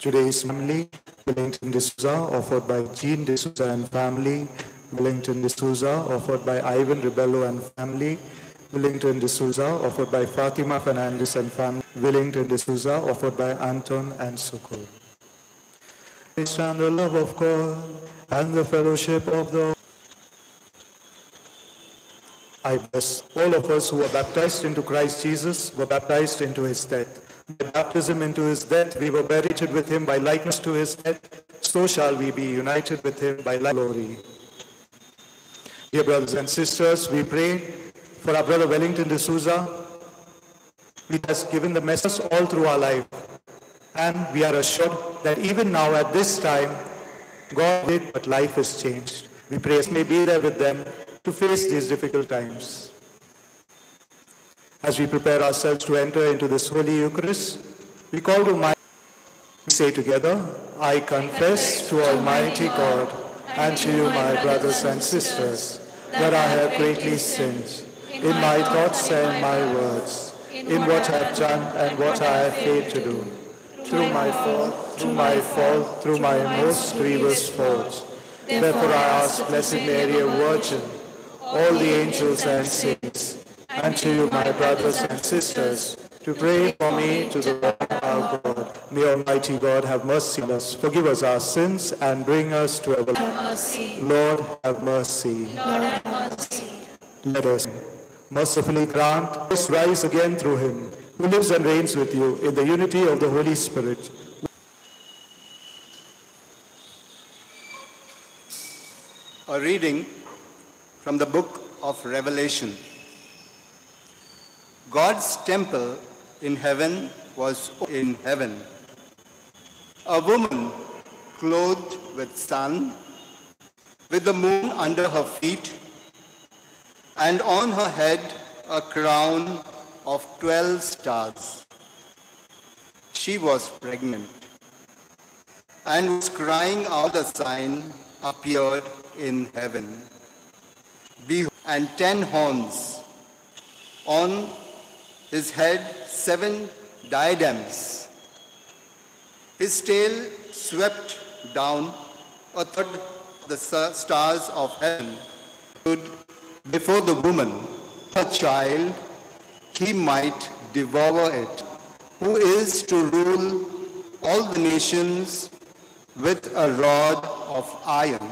Today's family, Wellington Souza, offered by Jean Souza and family. Wellington Souza, offered by Ivan Rebello and family. Wellington Souza, offered by Fatima Fernandez and family. Wellington Souza, offered by Anton and Sukul. And the love of God and the fellowship of the I bless all of us who were baptized into Christ Jesus, were baptized into his death. By baptism into his death, we were buried with him by likeness to his death. So shall we be united with him by glory. Dear brothers and sisters, we pray for our brother Wellington Souza. He has given the message all through our life. And we are assured that even now at this time, God did, but life has changed. We pray may be there with them to face these difficult times. As we prepare ourselves to enter into this Holy Eucharist, we call to mind, we say together, I confess to Almighty God and to you, my brothers and sisters, that I have greatly sinned in my thoughts and my words, in what I have done and what I have failed to do, through my fault, through my most grievous fault. Therefore I ask Blessed Mary, a Virgin, all the angels and saints, and to you, my brothers and sisters, to pray for me to the Lord our God. May Almighty God have mercy on us, forgive us our sins, and bring us to everlasting. Lord, have mercy. Lord, have mercy. Let us mercifully grant us rise again through him, who lives and reigns with you in the unity of the Holy Spirit. A reading from the book of Revelation. God's temple in heaven was in heaven. A woman clothed with sun, with the moon under her feet, and on her head a crown of 12 stars. She was pregnant and was crying out. A sign appeared in heaven. Behold, and 10 horns. On his head 7 diadems. His tail swept down. A third of the stars of heaven stood before the woman. A child, he might devour it, who is to rule all the nations with a rod of iron.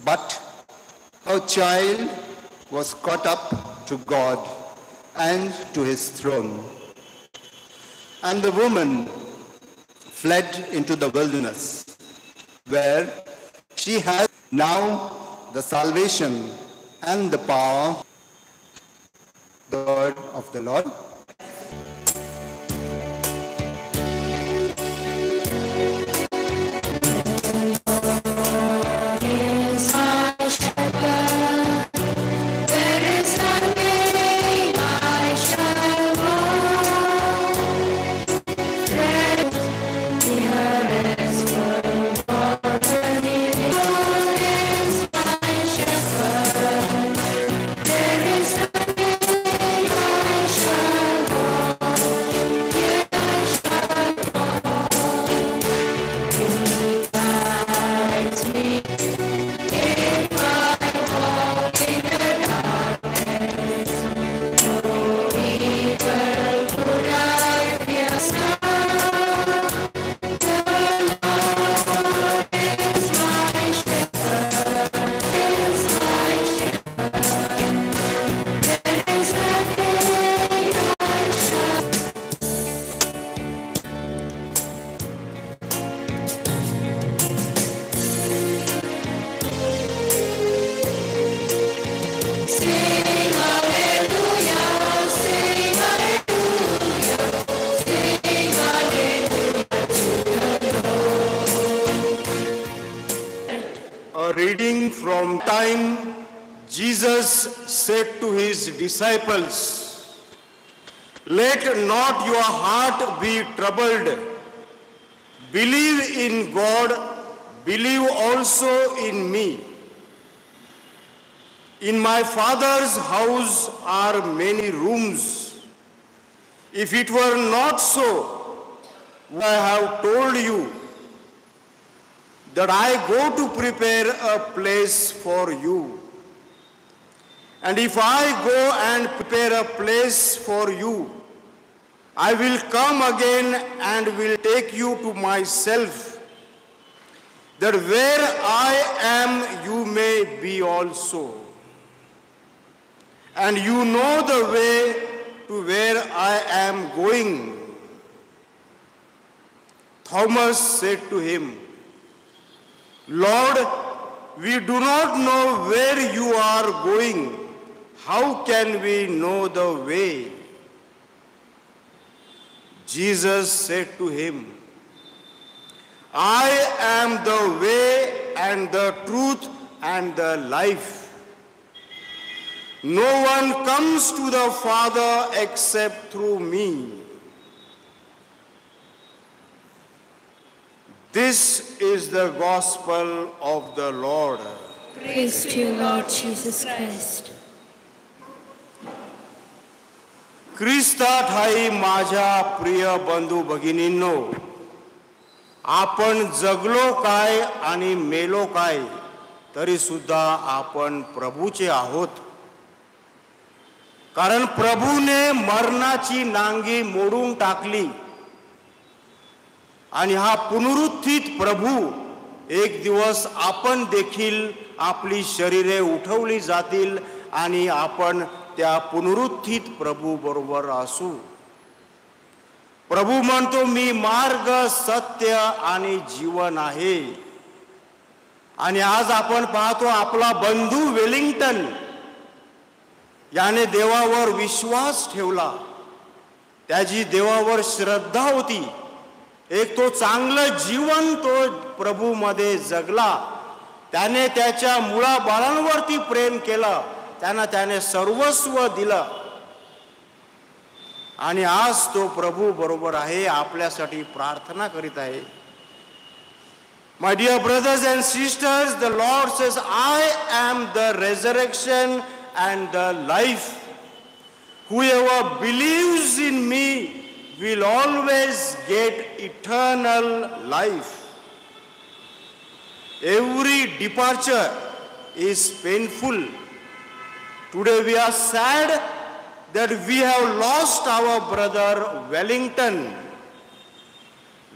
But her child was caught up to God and to his throne. And the woman fled into the wilderness, where she has now the salvation and the power, the word of the Lord. Reading from time, Jesus said to his disciples, "Let not your heart be troubled. Believe in God, believe also in me. In my Father's house are many rooms. If it were not so, what I have told you, that I go to prepare a place for you. And if I go and prepare a place for you, I will come again and will take you to myself, that where I am, you may be also. And you know the way to where I am going. Thomas said to him, Lord, we do not know where you are going. How can we know the way? Jesus said to him, I am the way and the truth and the life. No one comes to the Father except through me. This is the gospel of the Lord. Praise to you, Lord Jesus Christ. ख्रिस्तात ठाई माझ्या प्रिय बंधू भगिनींनो, आपण जगलो काय आणि मेलो काय तरी सुद्धा आपण प्रभूचे आहोत. कारण प्रभूने मरणाची नांगी मोडून टाकली आणि हा पुनरुत्थित प्रभू एक दिवस आपण देखील आपली शरीरे उठवली जातील आणि आपण त्या पुनरुत्थित प्रभू बरोबर असू. प्रभू म्हणतो, मी मार्ग, सत्य आणि जीवन आहे. आणि आज आपण पाहतो आपला बंधू वेलिंग्टन याने देवावर विश्वास ठेवला. त्याची देवावर श्रद्धा होती. एक तो चांगलं जीवन तो प्रभूमध्ये जगला. त्याने त्याच्या मुलाबाळांवरती प्रेम केलं. त्याने सर्वस्व दिलं आणि आज तो प्रभू बरोबर आहे, आपल्यासाठी प्रार्थना करीत आहे. My dear brothers and sisters, the Lord says, I am the resurrection and the life. Whoever believes in me will always get eternal life. Every departure is painful. Today we are sad that we have lost our brother Wellington.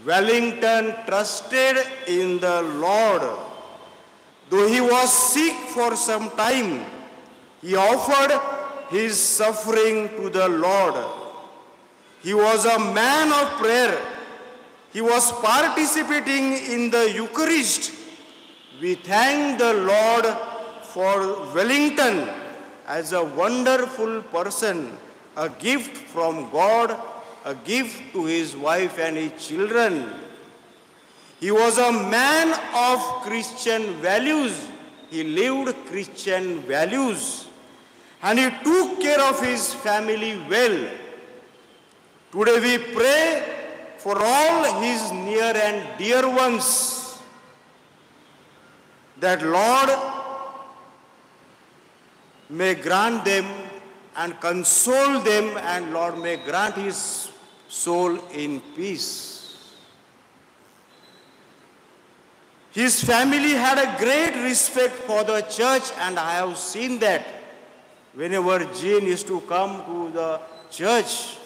Wellington trusted in the Lord. Though he was sick for some time, he offered his suffering to the Lord. He was a man of prayer. He was participating in the Eucharist. We thank the Lord for Wellington as a wonderful person, a gift from God, a gift to his wife and his children. He was a man of Christian values. He lived Christian values. And he took care of his family well. Today we pray for all his near and dear ones, that Lord may grant them and console them, and Lord may grant his soul in peace. His family had a great respect for the church, and I have seen that. Whenever Jean used to come to the church,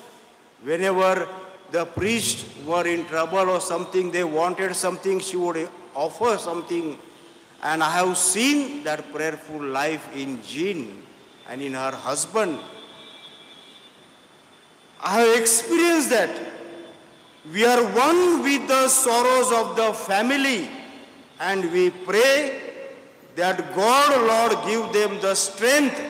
whenever the priests were in trouble or something, they wanted something, she would offer something. And I have seen that prayerful life in Jean and in her husband. I have experienced that. We are one with the sorrows of the family, and we pray that God, Lord, give them the strength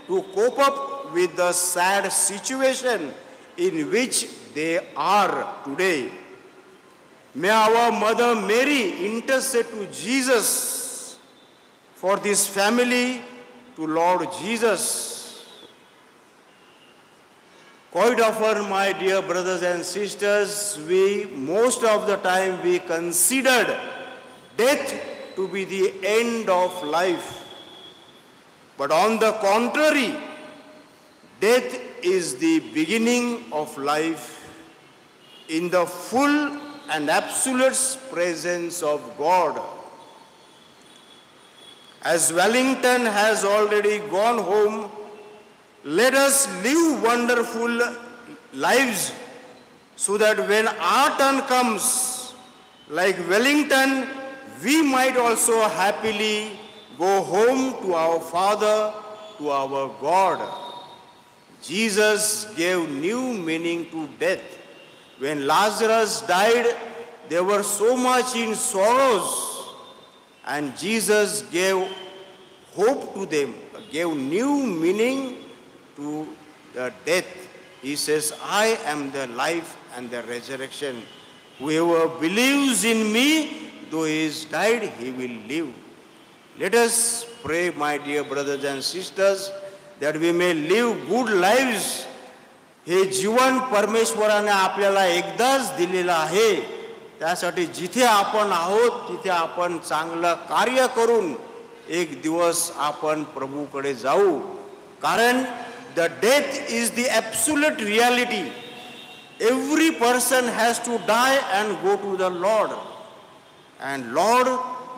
to cope up with the sad situation in which they are today. May our Mother Mary intercede to Jesus for this family, to Lord Jesus. Quite often, my dear brothers and sisters, most of the time we considered death to be the end of life. But on the contrary, death is the beginning of life. In the full and absolute presence of God. As Wellington has already gone home, let us live wonderful lives so that when our turn comes, like Wellington, we might also happily go home to our Father, to our God. Jesus gave new meaning to death. When Lazarus died, they were so much in sorrows, and Jesus gave hope to them, gave new meaning to the death. He says, I am the life and the resurrection. Whoever believes in me, though he is died, he will live. Let us pray, my dear brothers and sisters, that we may live good lives. हे जीवन परमेश्वराने आपल्याला एकदाच दिलेलं आहे. त्यासाठी जिथे आपण आहोत तिथे आपण चांगलं कार्य करून एक दिवस आपण प्रभूकडे जाऊ. कारण the death is the absolute reality. Every person has to die and go to the Lord. And Lord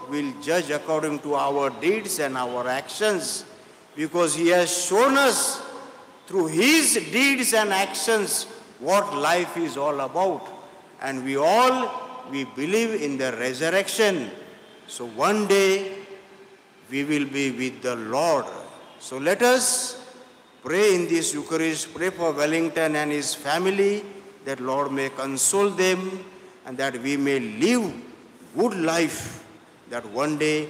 will judge according to our deeds and our actions, because he has shown us through his deeds and actions what life is all about. And we believe in the resurrection. So one day we will be with the Lord. So let us pray in this Eucharist, pray for Wellington and his family, that Lord may console them and that we may live good life, that one day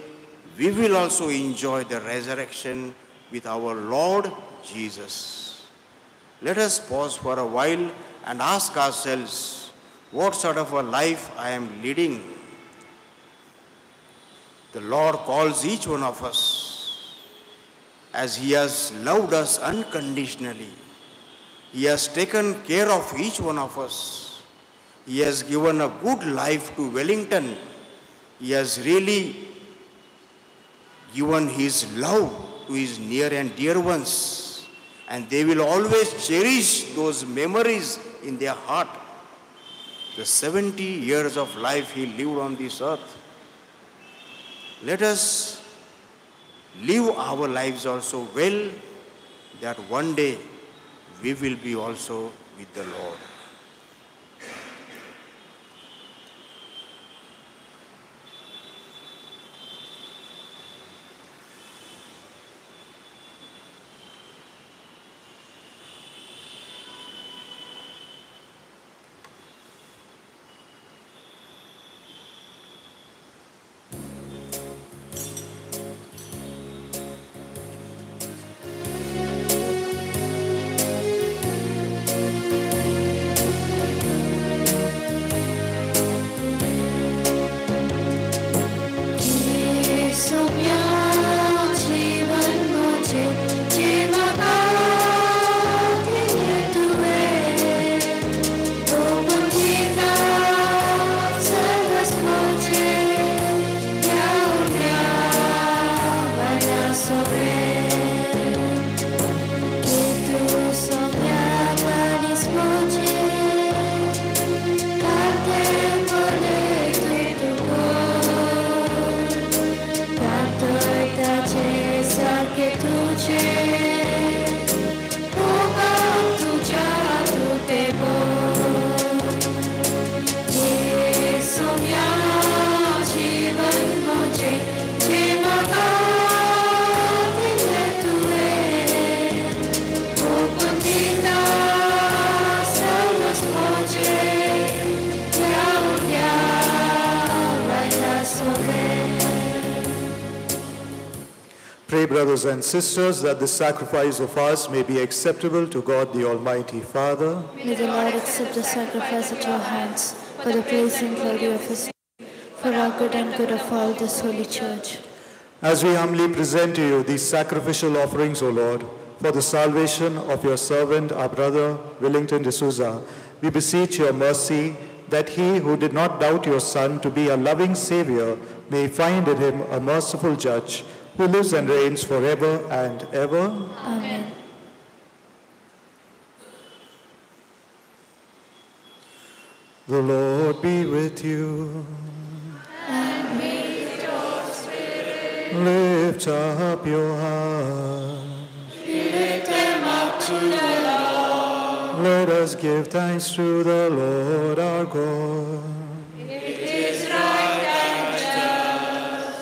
we will also enjoy the resurrection with our Lord Jesus. Let us pause for a while and ask ourselves, what sort of a life I am leading? The Lord calls each one of us, as he has loved us unconditionally. He has taken care of each one of us. He has given a good life to Wellington. He has really given his love to his near and dear ones. And they will always cherish those memories in their heart. The 70 years of life he lived on this earth. Let us live our lives also well, that one day we will be also with the Lord. Pray, brothers and sisters, that the sacrifice of ours may be acceptable to God the Almighty Father. May the Lord accept the sacrifice at your hands for the praise and glory of his name, for our good and good of all this holy church. As we humbly present to you these sacrificial offerings, O Lord, for the salvation of your servant, our brother Wellington de Souza, we beseech your mercy that he who did not doubt your Son to be a loving Savior may find in him a merciful judge, who lives and reigns forever and ever. Amen. The Lord be with you. And with your spirit. Lift up your hearts. We lift them up to the Lord. Let us give thanks to the Lord our God. It is right and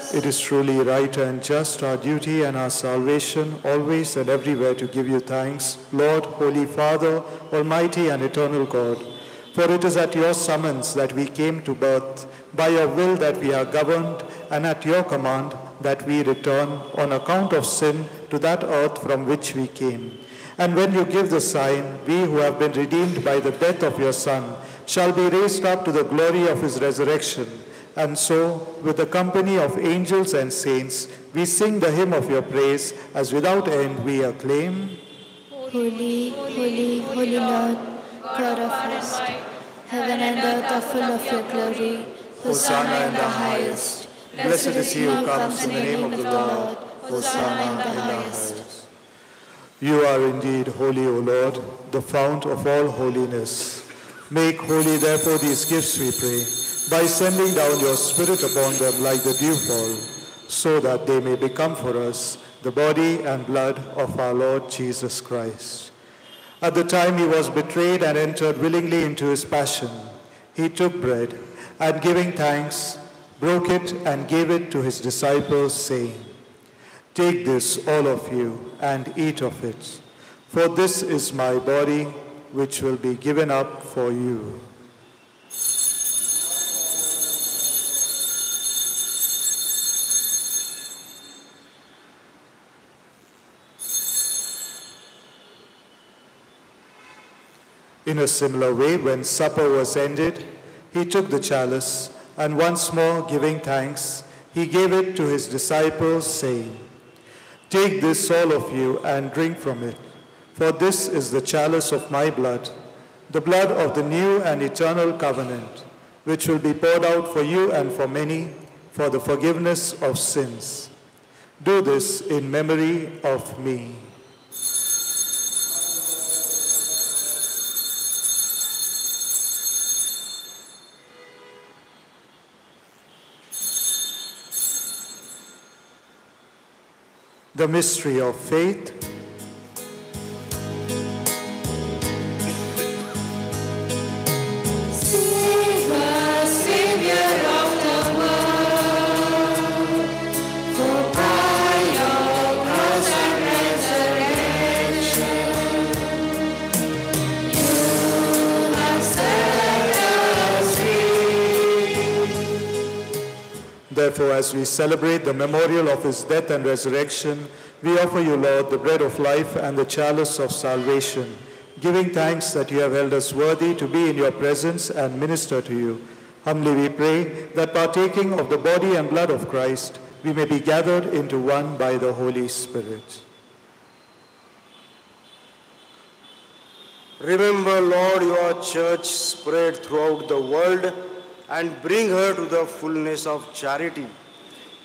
just. It is truly right and just, our duty and our salvation, always and everywhere to give you thanks, Lord, Holy Father, Almighty and eternal God. For it is at your summons that we came to birth, by your will that we are governed, and at your command that we return on account of sin to that earth from which we came. And when you give the sign, we who have been redeemed by the death of your Son shall be raised up to the glory of his resurrection. And so, with the company of angels and saints, we sing the hymn of your praise, as without end we acclaim. Holy, holy, holy Lord, God of hosts, heaven and earth are full of your glory. Hosanna in the highest. Blessed is he who comes in the name of the Lord. Hosanna in the highest. You are indeed holy, O Lord, the fount of all holiness. Make holy, therefore, these gifts, we pray, by sending down your Spirit upon them like the dewfall, so that they may become for us the body and blood of our Lord Jesus Christ. At the time he was betrayed and entered willingly into his passion, he took bread, and giving thanks, broke it and gave it to his disciples, saying, "Take this, all of you, and eat of it, for this is my body, which will be given up for you." In a similar way, when supper was ended, he took the chalice, and once more giving thanks, he gave it to his disciples, saying, "Take this, all of you, and drink from it, for this is the chalice of my blood, the blood of the new and eternal covenant, which will be poured out for you and for many for the forgiveness of sins. Do this in memory of me." The mystery of faith. Save us, Savior of the world, for by your cross and resurrection, you have set us free. Therefore, as we celebrate the memorial of his death and resurrection, we offer you, Lord, the bread of life and the chalice of salvation, giving thanks that you have held us worthy to be in your presence and minister to you. Humbly we pray that partaking of the body and blood of Christ, we may be gathered into one by the Holy Spirit. Remember, Lord, your church spread throughout the world and bring her to the fullness of charity.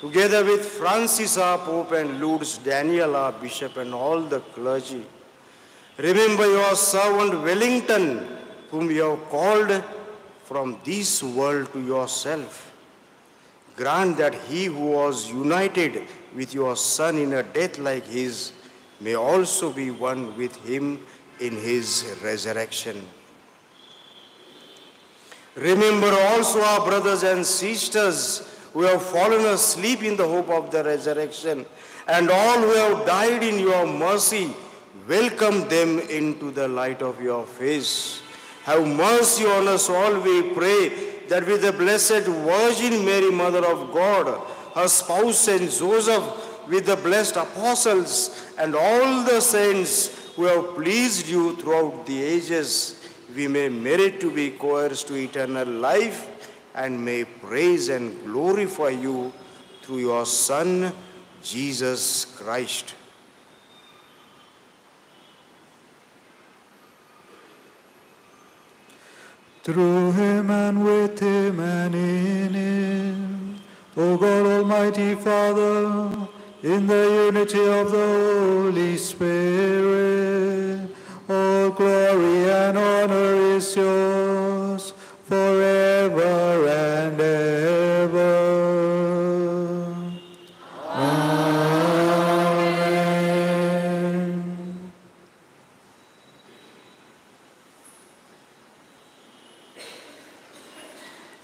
Together with Francis our Pope and Lourdes Daniel our Bishop and all the clergy. Remember your servant Wellington, whom you have called from this world to yourself. Grant that he who was united with your Son in a death like his may also be one with him in his resurrection. Remember also our brothers and sisters who have fallen asleep in the hope of the resurrection, and all who have died in your mercy. Welcome them into the light of your face. Have mercy on us all, we pray, that with the Blessed Virgin Mary, Mother of God, her spouse Saint Joseph, with the blessed apostles and all the saints who have pleased you throughout the ages, we may merit to be co-heirs to eternal life and may praise and glorify you through your Son, Jesus Christ. Through him and with him and in him, O God Almighty Father, in the unity of the Holy Spirit, all glory and honor is yours forever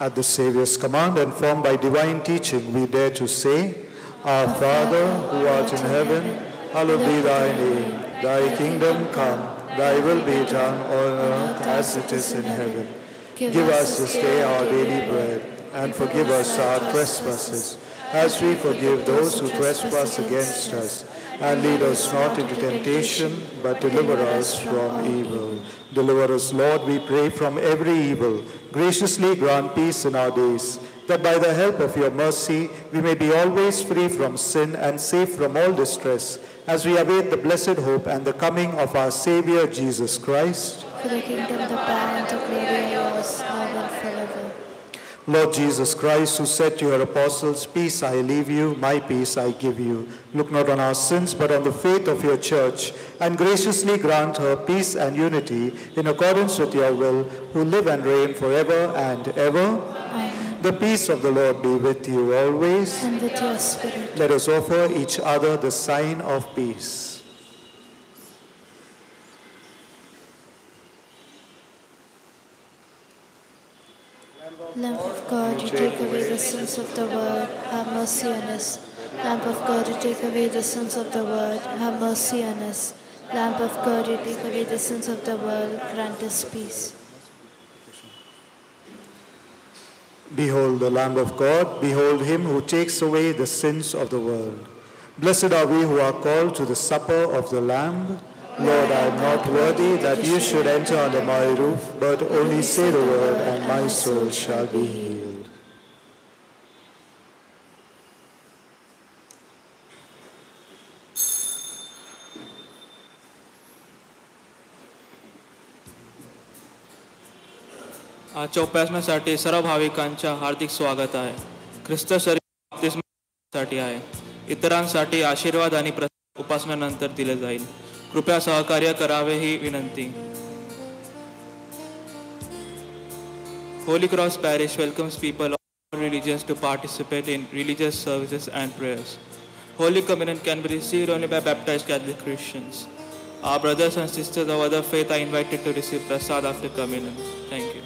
At the Saviour's command and formed by divine teaching, we dare to say, Our Father, who art in heaven, hallowed be thy name. Thy kingdom come, thy will be done on earth as it is in heaven. Give us this day our daily bread, and forgive us our trespasses, as we forgive those who trespass against us. And lead us not into temptation, but deliver us from evil. Deliver us, Lord, we pray, from every evil. Graciously grant peace in our days, that by the help of your mercy we may be always free from sin and safe from all distress, as we await the blessed hope and the coming of our Saviour Jesus Christ. For the kingdom, the power, and the glory are yours, now and forever. Lord Jesus Christ, who said to your apostles, Peace I leave you, my peace I give you. Look not on our sins, but on the faith of your church, and graciously grant her peace and unity in accordance with your will, who live and reign forever and ever. Amen. The peace of the Lord be with you always. And with your spirit. Let us offer each other the sign of peace. Lamb of God, you take away the sins of the world, have mercy on us. Lamb of God, you take away the sins of the world, have mercy on us. Lamb of God, you take away the sins of the world, grant us peace. Behold the Lamb of God, behold him who takes away the sins of the world. Blessed are we who are called to the supper of the Lamb. Lord, I am not worthy that you should enter under my roof, but only say the word, and my soul shall be healed. आजच्या उपासनेसाठी सर्व भाविकांच्या हार्दिक स्वागत आहे. ख्रिस्त शरीर बाप्तिस्मासाठी आहे. इतरांसाठी आशीर्वाद आणि उपासनेनंतर दिले जाईल. कृपया सहकार्य करावे ही विनंती. Holy Cross Parish welcomes people of all religions to participate in religious services and prayers. Holy Communion can be received only by baptized Catholic Christians. Our brothers and sisters of other faith are invited to receive prasad after communion. Thank you.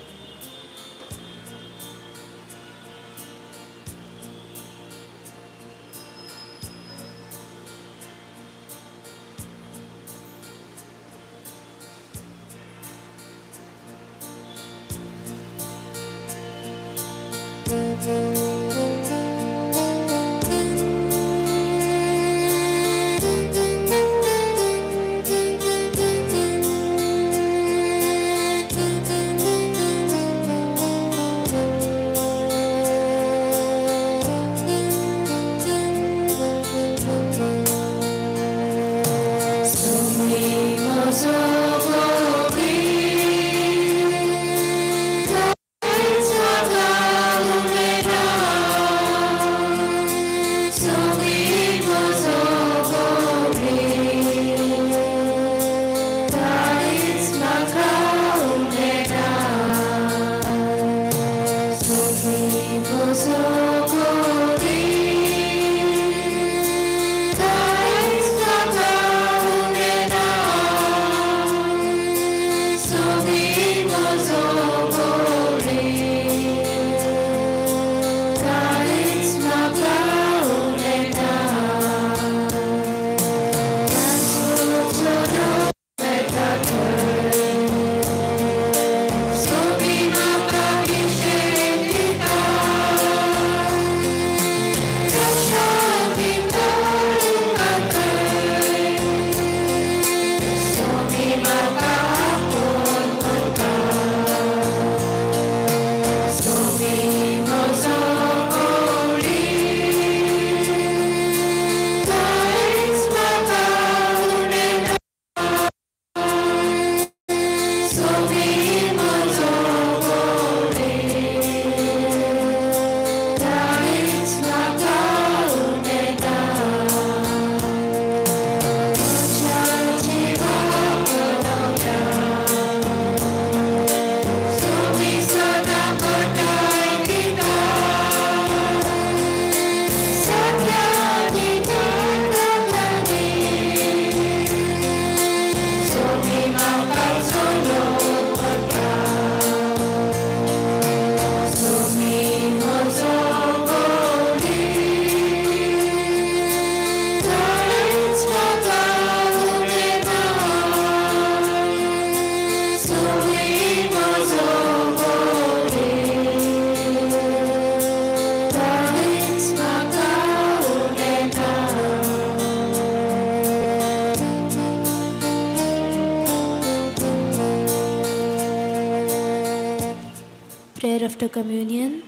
Prayer after communion.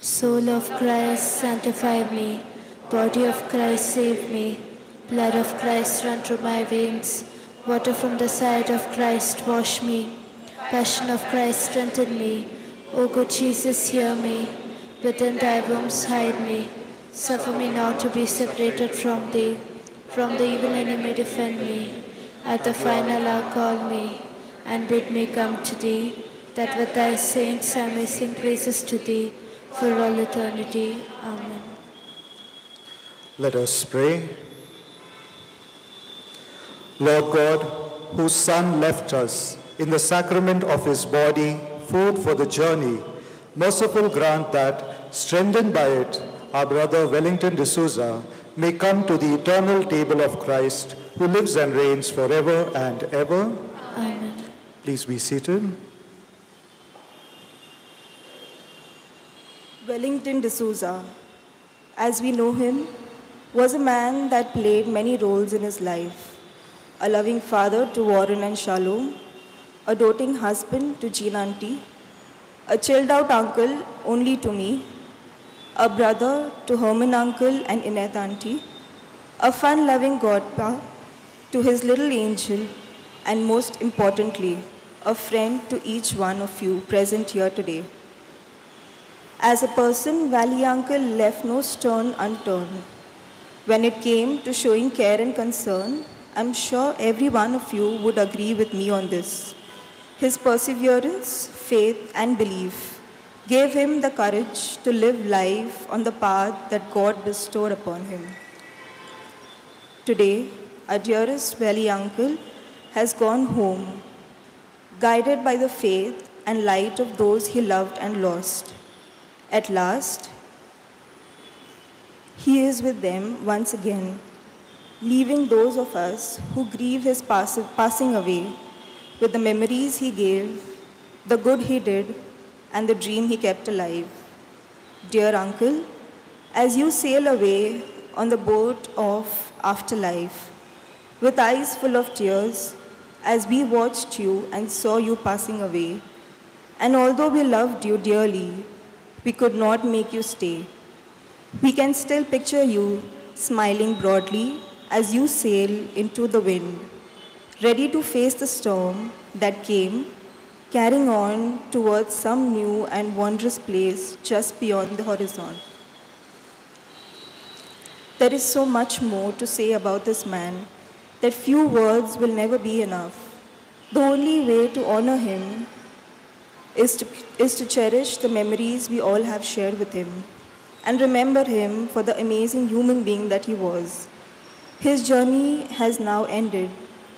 Soul of Christ, sanctify me. Body of Christ, save me. Blood of Christ, run through my veins. Water from the side of Christ, wash me. Passion of Christ, strengthen me. O good Jesus, hear me. Within thy wombs, hide me. Suffer me not to be separated from thee. From the evil enemy, defend me. At the final hour, call me, and bid me come to thee, that with thy saints I may sing praises to thee for all eternity. Amen. Let us pray. Lord God, whose Son left us in the sacrament of his body, food for the journey, merciful grant that, strengthened by it, our brother Wellington de Souza may come to the eternal table of Christ, who lives and reigns forever and ever. Amen. Please be seated. Wellington de Souza, as we know him, was a man that played many roles in his life. A loving father to Warren and Shalom, a doting husband to Jean Auntie, a chilled-out uncle only to me, a brother to Herman uncle and Ineth Auntie, a fun-loving godpa to his little angel, and most importantly, a friend to each one of you present here today. As a person, Valley Uncle left no stone unturned. When it came to showing care and concern, I'm sure every one of you would agree with me on this. His perseverance, faith, and belief gave him the courage to live life on the path that God bestowed upon him. Today, our dearest Valley Uncle has gone home, guided by the faith and light of those he loved and lost. At last, he is with them once again, leaving those of us who grieve his passing away with the memories he gave, the good he did, and the dream he kept alive. Dear Uncle, as you sail away on the boat of afterlife, with eyes full of tears, as we watched you and saw you passing away, and although we loved you dearly, we could not make you stay. We can still picture you smiling broadly as you sail into the wind, ready to face the storm that came, carrying on towards some new and wondrous place just beyond the horizon. There is so much more to say about this man that few words will never be enough. The only way to honor him is to cherish the memories we all have shared with him and remember him for the amazing human being that he was. His journey has now ended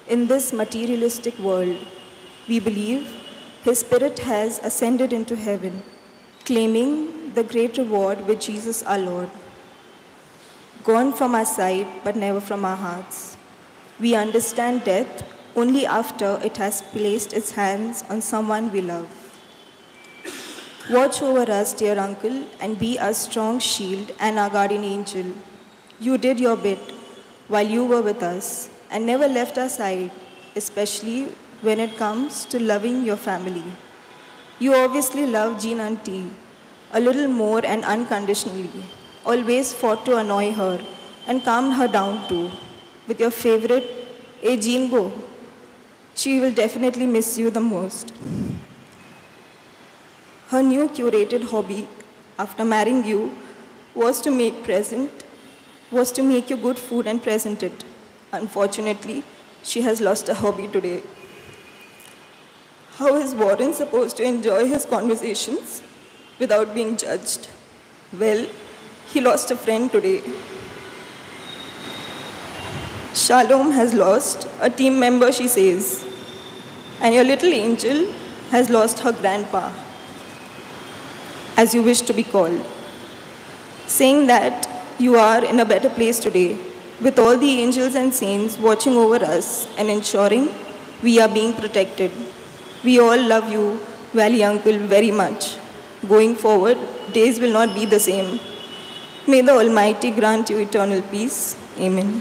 in this materialistic world. We believe his spirit has ascended into heaven, claiming the great reward with Jesus our Lord. Gone from our sight, but never from our hearts. We understand death only after it has placed its hands on someone we love. Watch over us, dear Uncle, and be our strong shield and our guardian angel. You did your bit while you were with us and never left our side, especially when it comes to loving your family. You obviously love Jean Auntie a little more and unconditionally, always fought to annoy her and calmed her down too, with your favorite, "Hey Jean, go." She will definitely miss you the most. Her new curated hobby after marrying you was to make you good food and present it. Unfortunately, she has lost a hobby today. How is Warren supposed to enjoy his conversations without being judged? Well, he lost a friend today. Shalom has lost a team member, she says. And your little angel has lost her grandpa, as you wish to be called. Saying that you are in a better place today, with all the angels and saints watching over us and ensuring we are being protected. We all love you, Valley Uncle, very much. Going forward, days will not be the same. May the Almighty grant you eternal peace. Amen.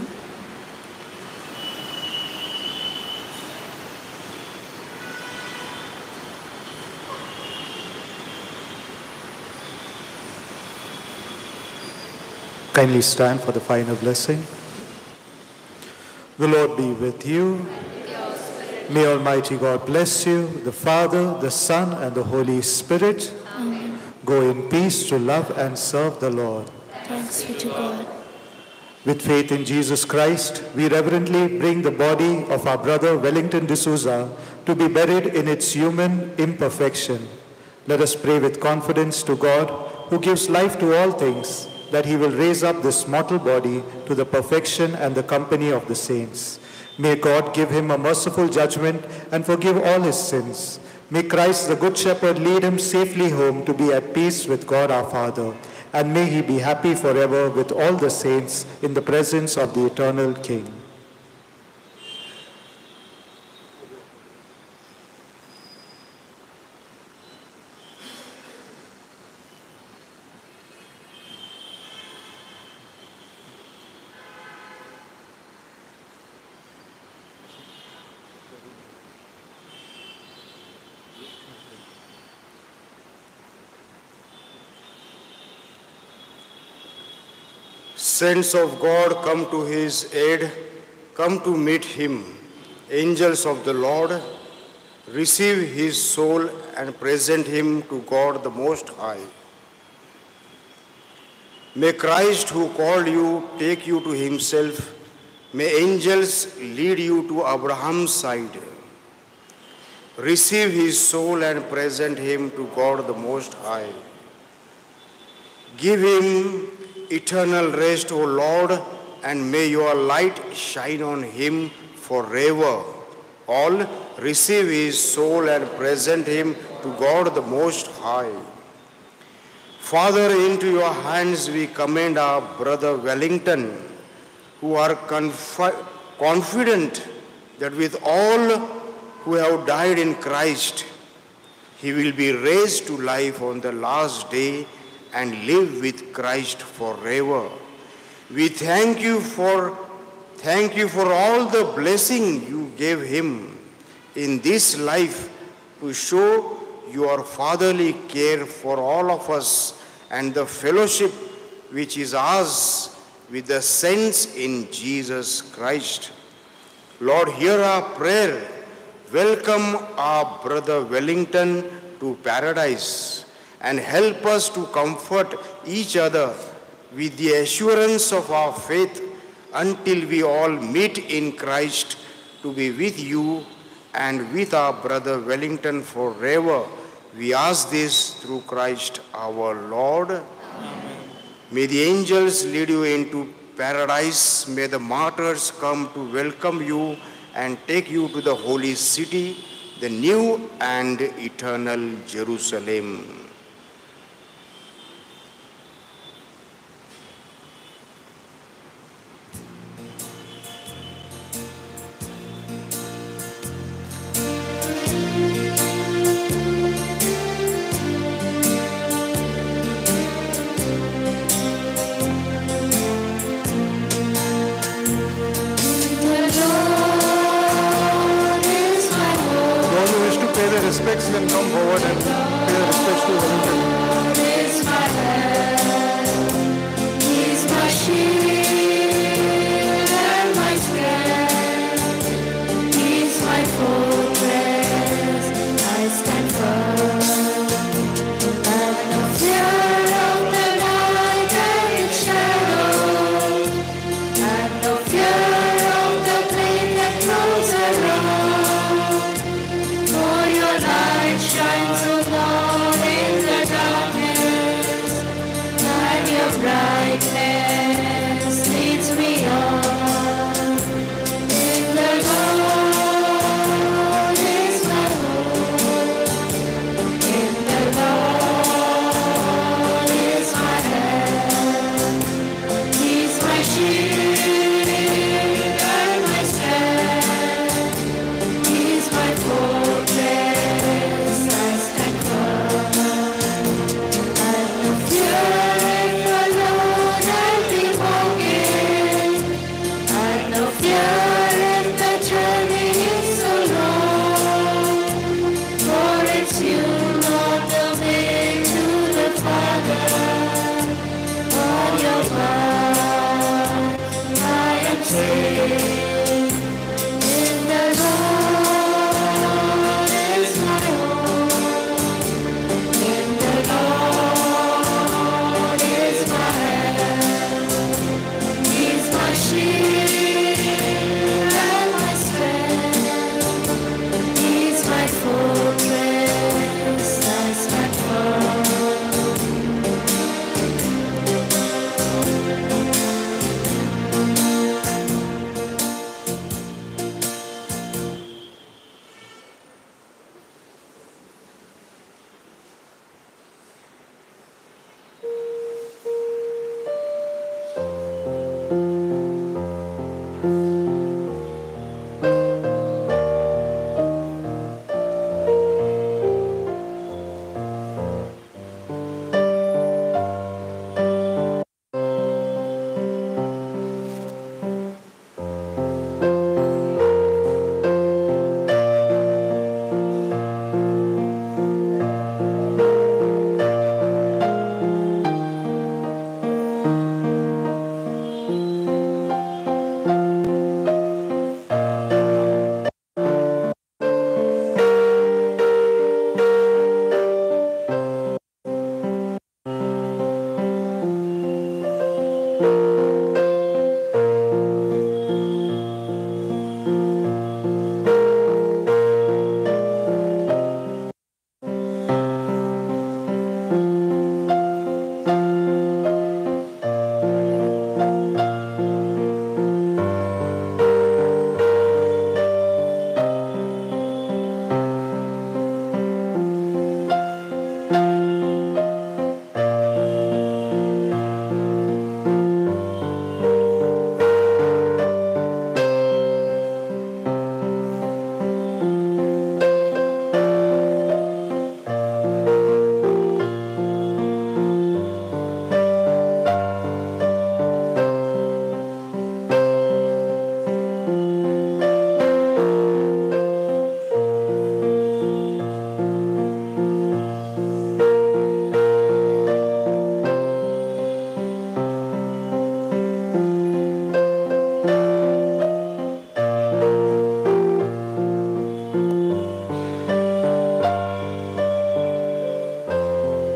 Kindly stand for the final blessing. The Lord be with you. May Almighty God bless you, the Father, the Son, and the Holy Spirit. Amen. Go in peace to love and serve the Lord. Thanks be to God. With faith in Jesus Christ, we reverently bring the body of our brother Wellington de Souza to be buried in its human imperfection. Let us pray with confidence to God, who gives life to all things, that he will raise up this mortal body to the perfection and the company of the saints. May God give him a merciful judgment and forgive all his sins. May Christ, the Good Shepherd, lead him safely home to be at peace with God our Father. And may he be happy forever with all the saints in the presence of the eternal King. Saints of God, come to his aid, come to meet him. Angels of the Lord, receive his soul and present him to God the Most High. May Christ, who called you, take you to himself. May angels lead you to Abraham's side. Receive his soul and present him to God the Most High. Give him eternal rest, O Lord, and may your light shine on him forever. All receive his soul and present him to God the Most High. Father, into your hands we commend our brother Wellington, who are confident that with all who have died in Christ, he will be raised to life on the last day and live with Christ forever. We thank you for all the blessing you gave him in this life to show your fatherly care for all of us and the fellowship which is ours with the saints in Jesus Christ. Lord, hear our prayer. Welcome our brother Wellington to paradise, and help us to comfort each other with the assurance of our faith until we all meet in Christ to be with you and with our brother Wellington forever. We ask this through Christ our Lord. Amen. May the angels lead you into paradise. May the martyrs come to welcome you and take you to the holy city, the new and eternal Jerusalem. Respects can come forward and pay the respects to Wellington. Lord is my help, He's my shield and my strength, He's my fortress, I stand firm. Have no fear of the night and its shadow, have no fear of the pain that grows around. Shines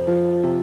Amen.